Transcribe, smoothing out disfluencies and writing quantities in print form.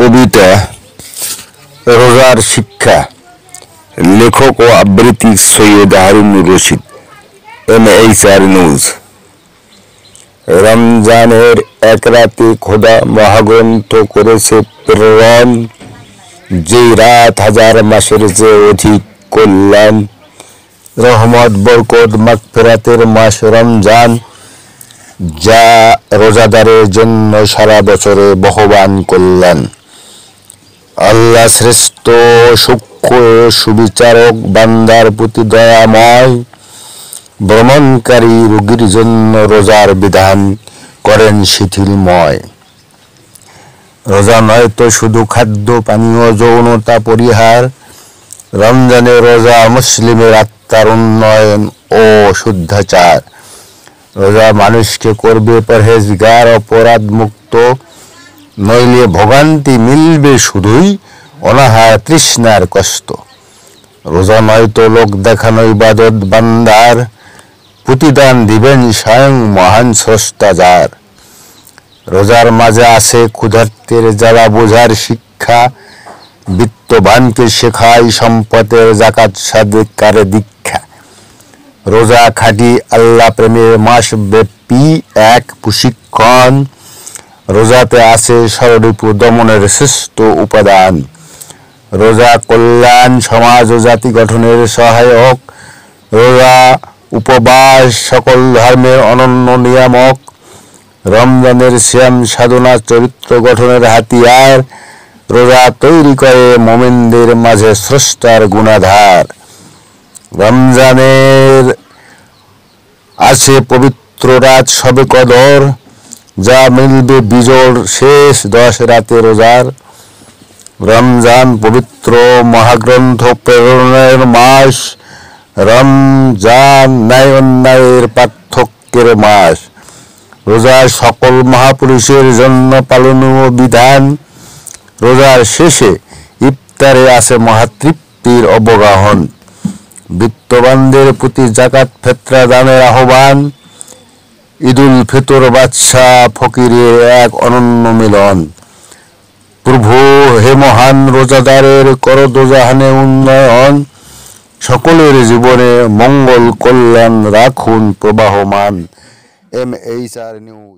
কবিতা রোজার শিক্ষা, লেখক ও আবৃত্তি সৈয়দ হারুনুর রশিদ, MHR নিউজ। রমজানের এক রাতে খোদা মহাগ্রন্থ করেছে প্রেরণ, যে রাত হাজার মাসের চেয়ে অধিক কল্যাণ। রহমত, বরকত, মাগফিরাতের মাস রমজান, যা রোজাদারের জন্য সারা বছরে বহমান কল্যাণ। আল্লাহ শ্রেষ্ঠ, সূক্ষ্ম সুবিচারক, বান্দার প্রতি দয়াময়। ভ্রমণকারী রোগীর জন্য রোজার বিধান করেন শিথিলময়। রোজা নয় তো শুধু খাদ্য পানীয়, যৌনতা পরিহার। রমজানে রোজা মুসলিমের আত্মার উন্নয়ন ও শুদ্ধাচার। রোজা মানুষকে করবে পরহেজগার, অপরাধ মুক্ত। নইলে ভোগান্তি মিলবে শুধুই অনাহার তৃষ্ণার কষ্ট। রোজা নয় তো লোক দেখানো ইবাদত, বান্দার প্রতিদান দিবেন স্বয়ং মহান স্রষ্টা যার। রোজার মাঝে আছে ক্ষুধার্তের জ্বালা বোঝার শিক্ষা। বিত্তবানকে শেখায় সম্পদের জাকাত সাদেকারে দীক্ষা। রোজা খাঁটি আল্লাহ প্রেমের মাস ব্যাপী এক প্রশিক্ষণ। রোজাতে আছে ষড়রিপু দমনের শ্রেষ্ঠ উপাদান। রোজা কল্যাণ, সমাজ ও জাতি গঠনের সহায়ক। রোজা উপবাস সকল ধর্মের অনন্য নিয়ামক। রমজানের সিয়াম সাধনা চরিত্র গঠনের হাতিয়ার। রোজা তৈরি করে মুমিনদের মাঝে স্রষ্টার গুণাধার। রমজানের আছে পবিত্র রাত শবে কদর, যা মিলবে বিজোড় শেষ 10 রাতে রোজার। রমজান পবিত্র মহাগ্রন্থ প্রেরণের মাস। রমজান ন্যায় অন্যায়ের পার্থক্যের মাস। রোজা সকল মহাপুরুষের জন্য পালনীয় বিধান। রোজার শেষে ইফতারে আছে মহাতৃপ্তির অবগাহন। বিত্তবানদের প্রতি জাকাত ফেতরা দানের আহ্বান। ঈদুল ফিতর বাদশাহ ফকিরের এক অনন্য মিলন। প্রভু হে মহান, রোজাদারের কর দোজাহানে উন্নয়ন। সকলের জীবনে মঙ্গল কল্যাণ রাখুন প্রবাহমান। MHR news.